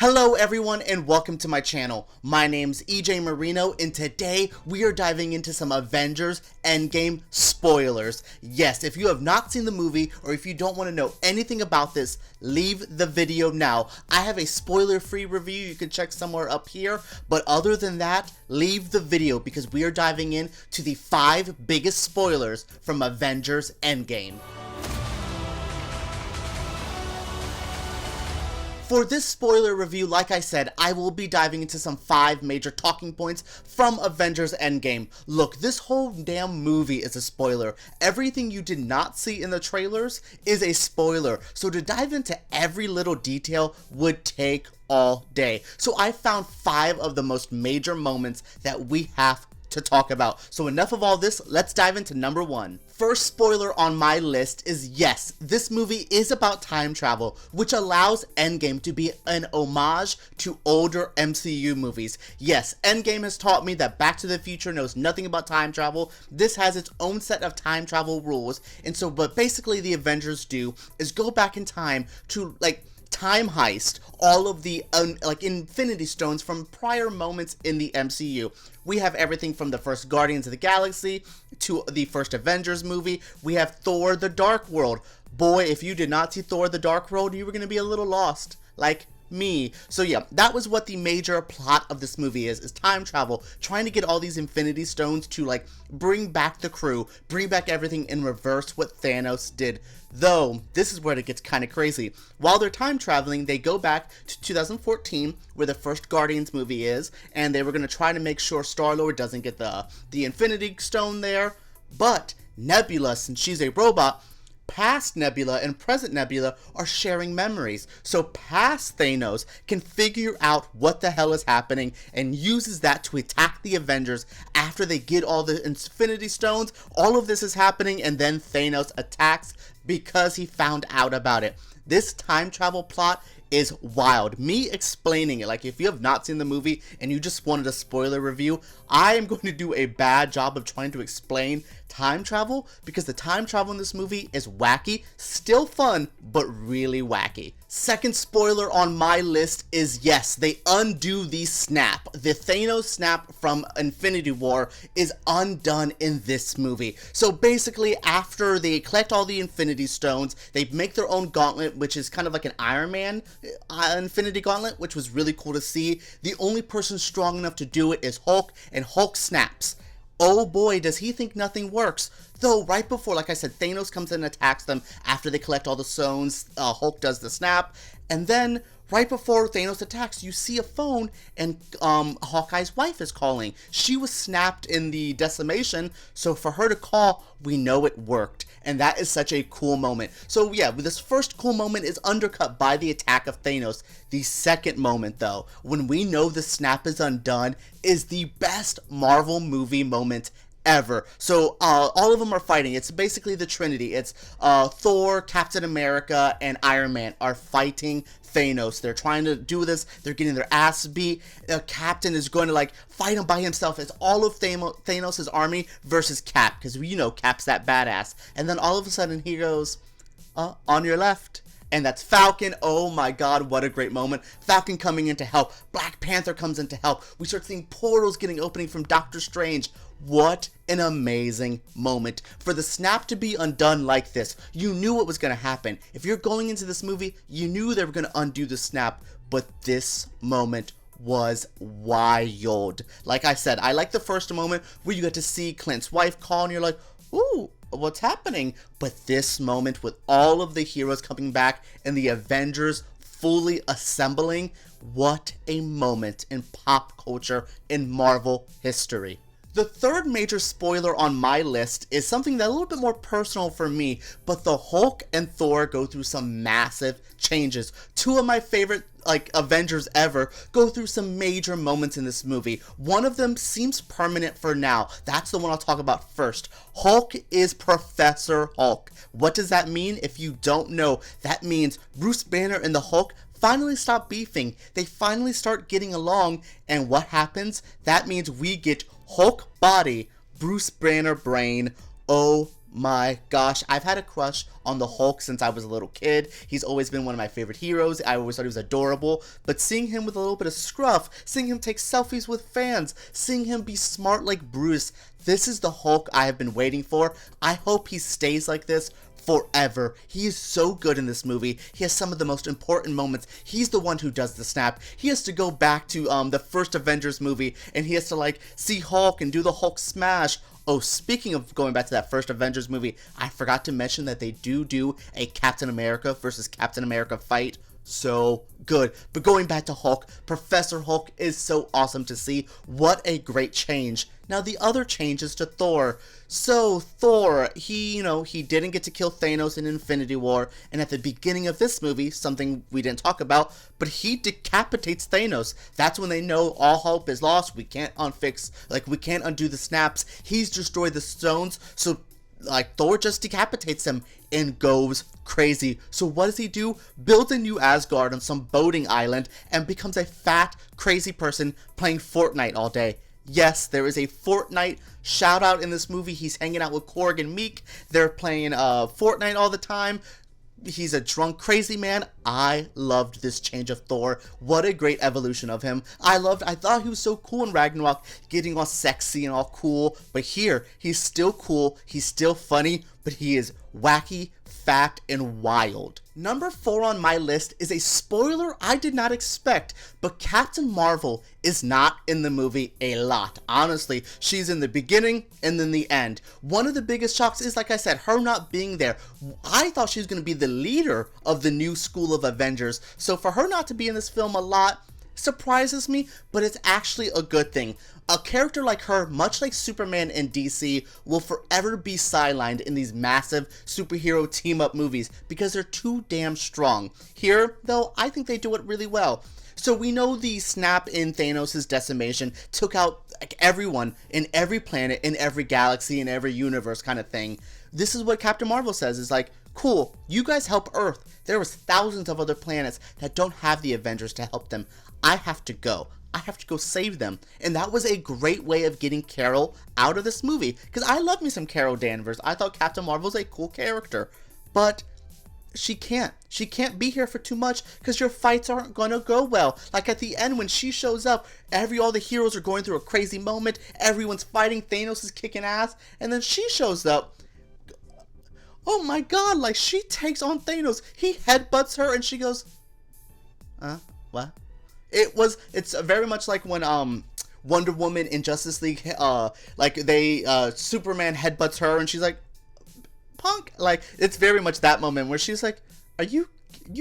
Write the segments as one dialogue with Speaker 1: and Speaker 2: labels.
Speaker 1: Hello everyone and welcome to my channel. My name's EJ Marino and today we are diving into some Avengers Endgame spoilers. Yes, if you have not seen the movie or if you don't want to know anything about this, leave the video now. I have a spoiler-free review you can check somewhere up here, but other than that, leave the video because we are diving in to the 5 biggest spoilers from Avengers Endgame. For this spoiler review, like I said, I will be diving into some 5 major talking points from Avengers Endgame. Look, this whole damn movie is a spoiler. Everything you did not see in the trailers is a spoiler. So to dive into every little detail would take all day. So I found 5 of the most major moments that we have to talk about. So enough of all this, let's dive into number 1. First spoiler on my list is yes, this movie is about time travel, which allows Endgame to be an homage to older MCU movies. Yes, Endgame has taught me that Back to the Future knows nothing about time travel. This has its own set of time travel rules, and so what basically the Avengers do is go back in time to time heist all of the Infinity Stones from prior moments in the MCU. We have everything from the first Guardians of the Galaxy to the first Avengers movie. We have Thor: The Dark World. Boy, if you did not see Thor: The Dark World, you were going to be a little lost, like me. So yeah, that was what the major plot of this movie is time travel, trying to get all these Infinity Stones to bring back the crew, bring back everything and reverse what Thanos did. Though, this is where it gets kind of crazy. While they're time traveling, they go back to 2014, where the first Guardians movie is, and they were going to try to make sure Star-Lord doesn't get the Infinity Stone there. But Nebula, since she's a robot, past Nebula and present Nebula are sharing memories. So past Thanos can figure out what the hell is happening and uses that to attack the Avengers after they get all the Infinity Stones. All of this is happening and then Thanos attacks because he found out about it. This time travel plot is wild. Me explaining it, if you have not seen the movie and you just wanted a spoiler review, I am going to do a bad job of trying to explain time travel because the time travel in this movie is wacky, still fun, but really wacky. Second spoiler on my list is yes, they undo the snap. The Thanos snap from Infinity War is undone in this movie. So basically, after they collect all the Infinity Stones, they make their own gauntlet, which is kind of like an Iron Man Infinity Gauntlet, which was really cool to see. The only person strong enough to do it is Hulk, and Hulk snaps. Oh boy, does he think nothing works. Though, right before, like I said, Thanos comes in and attacks them after they collect all the stones, Hulk does the snap, and then right before Thanos attacks, you see a phone, and Hawkeye's wife is calling. She was snapped in the decimation, so for her to call, we know it worked. And that is such a cool moment. So yeah, this first cool moment is undercut by the attack of Thanos. The second moment, though, when we know the snap is undone, is the best Marvel movie moment ever. So all of them are fighting. It's basically the Trinity. It's Thor, Captain America, and Iron Man are fighting Thanos. They're trying to do this. They're getting their ass beat. Captain is going to fight him by himself. It's all of Thanos' army versus Cap, because Cap's that badass. And then all of a sudden he goes, on your left. And that's Falcon. Oh my god, what a great moment. Falcon coming in to help. Black Panther comes in to help. We start seeing portals getting opening from Doctor Strange. What an amazing moment. For the snap to be undone like this, you knew what was going to happen. If you're going into this movie, you knew they were going to undo the snap. But this moment was wild. Like I said, I like the first moment where you get to see Clint's wife call and you're like, ooh, what's happening? But this moment with all of the heroes coming back and the Avengers fully assembling, what a moment in pop culture in Marvel history. The third major spoiler on my list is something that's a little bit more personal for me, but the Hulk and Thor go through some massive changes. 2 of my favorite Avengers ever go through some major moments in this movie. One of them seems permanent for now. That's the one I'll talk about first. Hulk is Professor Hulk. What does that mean? If you don't know, that means Bruce Banner and the Hulk finally stop beefing. They finally start getting along, and what happens? That means we get Hulk body, Bruce Banner brain. Oh my gosh, I've had a crush on the Hulk since I was a little kid. He's always been one of my favorite heroes. I always thought he was adorable. But seeing him with a little bit of scruff, seeing him take selfies with fans, seeing him be smart like Bruce, this is the Hulk I have been waiting for. I hope he stays like this forever. He is so good in this movie. He has some of the most important moments. He's the one who does the snap. He has to go back to the first Avengers movie, and he has to like see Hulk and do the Hulk smash. Oh, speaking of going back to that first Avengers movie, I forgot to mention that they do a Captain America versus Captain America fight. So good. But going back to Hulk, Professor Hulk is so awesome to see. What a great change. Now the other changes to Thor. So Thor, he didn't get to kill Thanos in Infinity War, and at the beginning of this movie, something we didn't talk about, but he decapitates Thanos. That's when they know all hope is lost. We can't we can't undo the snaps. He's destroyed the stones, so Thor just decapitates him and goes crazy. So what does he do? Builds a new Asgard on some boating island and becomes a fat, crazy person playing Fortnite all day. Yes, there is a Fortnite shout out in this movie. He's hanging out with Korg and Meek. They're playing Fortnite all the time. He's a drunk, crazy man. I loved this change of Thor. What a great evolution of him. I thought he was so cool in Ragnarok, getting all sexy and all cool. But here, he's still cool, he's still funny, but he is wacky, fat, and wild. Number 4 on my list is a spoiler I did not expect, but Captain Marvel is not in the movie a lot. Honestly, she's in the beginning and then the end. One of the biggest shocks is, like I said, her not being there. I thought she was going to be the leader of the new school of Avengers, so for her not to be in this film a lot surprises me, but it's actually a good thing. A character like her, much like Superman in DC, will forever be sidelined in these massive superhero team-up movies because they're too damn strong. Here, though, I think they do it really well. So we know the snap in Thanos' decimation took out everyone in every planet, in every galaxy, in every universe kind of thing. This is what Captain Marvel says, is like, cool, you guys help Earth. There was thousands of other planets that don't have the Avengers to help them. I have to go. I have to go save them. And that was a great way of getting Carol out of this movie, because I love me some Carol Danvers. I thought Captain Marvel's a cool character, but she can't be here for too much because your fights aren't gonna go well. Like at the end when she shows up, all the heroes are going through a crazy moment, everyone's fighting, Thanos is kicking ass, and then she shows up. Oh my god, like she takes on Thanos. He headbutts her and she goes, what? It's very much like when Wonder Woman in Justice League Superman headbutts her and she's like, punk. Like it's very much that moment where she's like, are you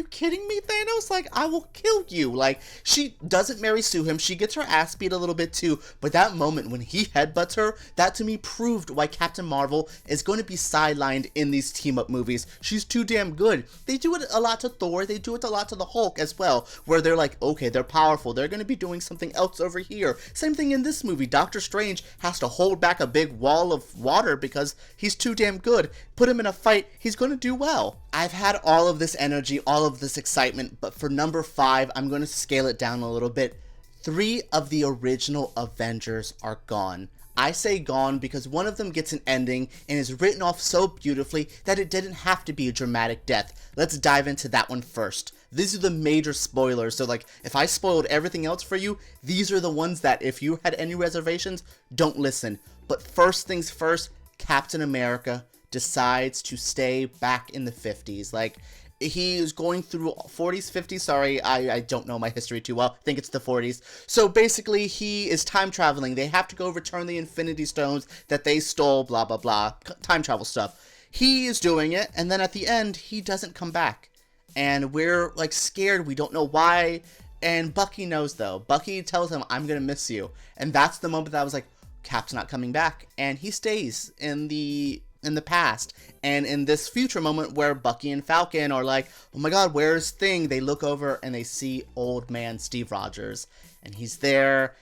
Speaker 1: kidding me, Thanos? Like, I will kill you. Like, she doesn't Mary Sue him. She gets her ass beat a little bit too. But that moment when he headbutts her, that to me proved why Captain Marvel is going to be sidelined in these team-up movies. She's too damn good. They do it a lot to Thor. They do it a lot to the Hulk as well, where they're like, okay, they're powerful. They're going to be doing something else over here. Same thing in this movie. Doctor Strange has to hold back a big wall of water because he's too damn good. Put him in a fight, he's going to do well. I've had all of this energy, all of this excitement, but for number 5, I'm going to scale it down a little bit. 3 of the original Avengers are gone. I say gone because one of them gets an ending and is written off so beautifully that it didn't have to be a dramatic death. Let's dive into that one first. These are the major spoilers, so like if I spoiled everything else for you, these are the ones that if you had any reservations, don't listen. But first things first, Captain America decides to stay back in the 50s. Like, he is going through 40s, 50s, sorry, I don't know my history too well, I think it's the 40s. So basically, he is time traveling. They have to go return the Infinity Stones that they stole, blah, blah, blah, time travel stuff. He is doing it, and then at the end, he doesn't come back. And we're, like, scared, we don't know why, and Bucky knows, though. Bucky tells him, I'm gonna miss you. And that's the moment that I was like, Cap's not coming back. And he stays in the past, and in this future moment where Bucky and Falcon are like, oh my god, where's Thing? They look over and they see old man Steve Rogers, and he's there,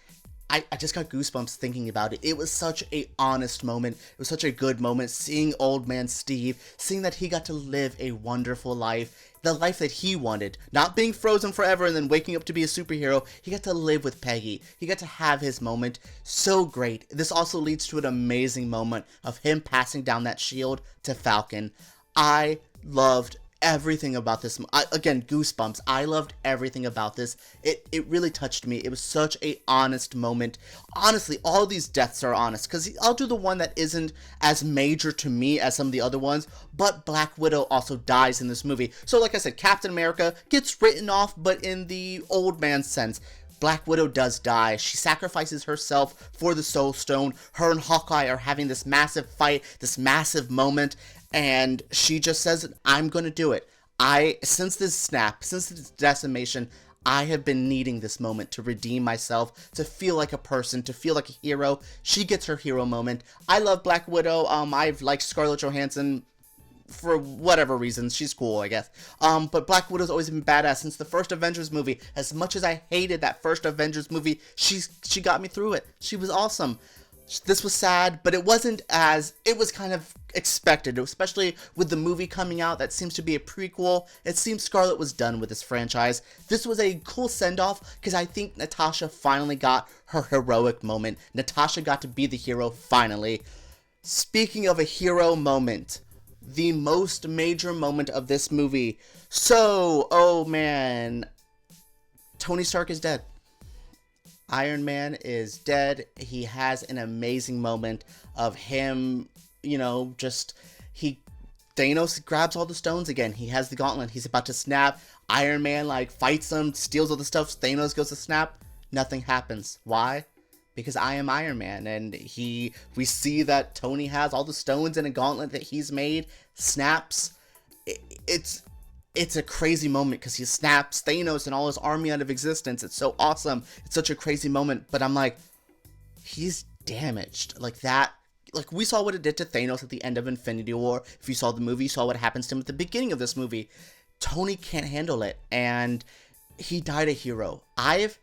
Speaker 1: I just got goosebumps thinking about it. It was such a honest moment. It was such a good moment seeing old man Steve, seeing that he got to live a wonderful life, the life that he wanted, not being frozen forever and then waking up to be a superhero. He got to live with Peggy. He got to have his moment. So great. This also leads to an amazing moment of him passing down that shield to Falcon. I loved everything about this. Again, goosebumps. I loved everything about this. It really touched me. It was such a honest moment. Honestly, all of these deaths are honest, because I'll do the one that isn't as major to me as some of the other ones, but Black Widow also dies in this movie. So like I said, Captain America gets written off, but in the old man sense. Black Widow does die. She sacrifices herself for the Soul Stone. Her and Hawkeye are having this massive fight, this massive moment, and she just says, I'm gonna do it. Since this snap, since this decimation, I have been needing this moment to redeem myself, to feel like a person, to feel like a hero. She gets her hero moment. I love Black Widow. I've liked Scarlett Johansson for whatever reasons. She's cool, I guess. But Black Widow's always been badass since the first Avengers movie. As much as I hated that first Avengers movie, she got me through it. She was awesome. This was sad, but it wasn't as, it was kind of expected, especially with the movie coming out that seems to be a prequel. It seems Scarlett was done with this franchise. This was a cool send-off because I think Natasha finally got her heroic moment. Natasha got to be the hero finally. Speaking of a hero moment, the most major moment of this movie. So, oh man, Tony Stark is dead. Iron Man is dead. He has an amazing moment of him, Thanos grabs all the stones again. He has the gauntlet. He's about to snap. Iron Man, fights him, steals all the stuff. Thanos goes to snap. Nothing happens. Why? Because I am Iron Man, and we see that Tony has all the stones in a gauntlet that he's made, snaps. It's a crazy moment because he snaps Thanos and all his army out of existence. It's so awesome. It's such a crazy moment, but I'm like, he's damaged. We saw what it did to Thanos at the end of Infinity War. If you saw the movie, you saw what happens to him at the beginning of this movie. Tony can't handle it, and he died a hero. I've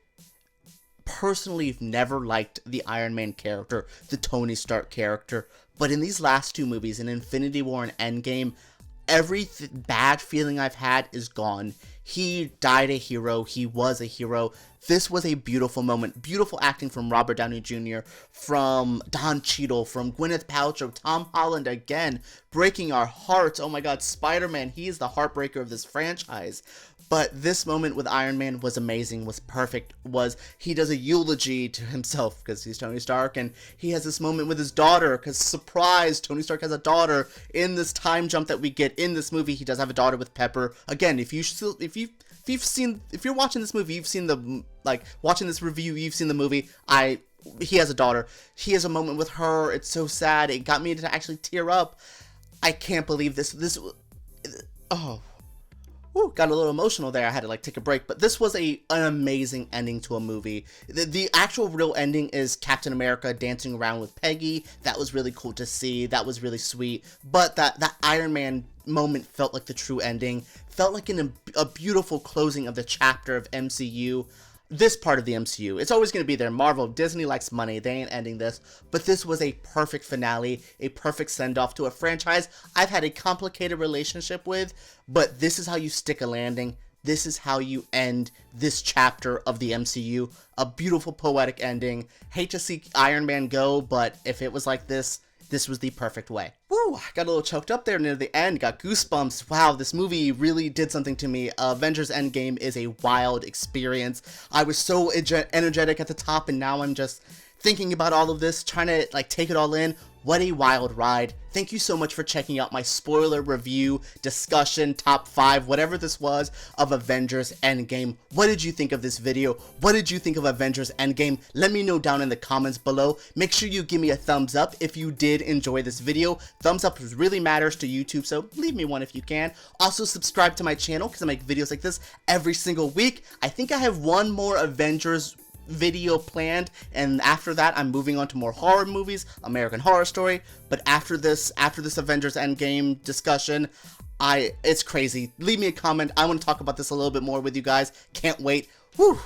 Speaker 1: personally never liked the Iron Man character, the Tony Stark character, but in these last two movies, in Infinity War and Endgame, every bad feeling I've had is gone. He died a hero. He was a hero. This was a beautiful moment. Beautiful acting from Robert Downey Jr., from Don Cheadle, from Gwyneth Paltrow, Tom Holland again, breaking our hearts. Oh my god, Spider-Man, he is the heartbreaker of this franchise. But this moment with Iron Man was amazing, was perfect, he does a eulogy to himself because he's Tony Stark, and he has this moment with his daughter because, surprise, Tony Stark has a daughter in this time jump that we get in this movie. He does have a daughter with Pepper. Again, if you're watching this movie, you've seen watching this review, you've seen the movie. He has a daughter. He has a moment with her. It's so sad. It got me to actually tear up. I can't believe this. Got a little emotional there. I had to take a break, but this was an amazing ending to a movie. The actual real ending is Captain America dancing around with Peggy. That was really cool to see. That was really sweet. But that Iron Man moment felt like the true ending. Felt like a beautiful closing of the chapter of MCU. This part of the MCU. It's always going to be there. Marvel, Disney likes money. They ain't ending this. But this was a perfect finale, a perfect send-off to a franchise I've had a complicated relationship with, but this is how you stick a landing. This is how you end this chapter of the MCU. A beautiful, poetic ending. Hate to see Iron Man go, but if it was like this was the perfect way. Woo! Got a little choked up there near the end. Got goosebumps. Wow, this movie really did something to me. Avengers Endgame is a wild experience. I was so energetic at the top, and now I'm just thinking about all of this, trying to take it all in. What a wild ride. Thank you so much for checking out my spoiler review, discussion, top 5, whatever this was, of Avengers Endgame. What did you think of this video? What did you think of Avengers Endgame? Let me know down in the comments below. Make sure you give me a thumbs up if you did enjoy this video. Thumbs up really matters to YouTube, so leave me one if you can. Also, subscribe to my channel because I make videos like this every single week. I think I have one more Avengers video planned, and after that I'm moving on to more horror movies, American Horror Story. But after this Avengers Endgame discussion, it's crazy. Leave me a comment. I want to talk about this a little bit more with you guys. Can't wait. Whew.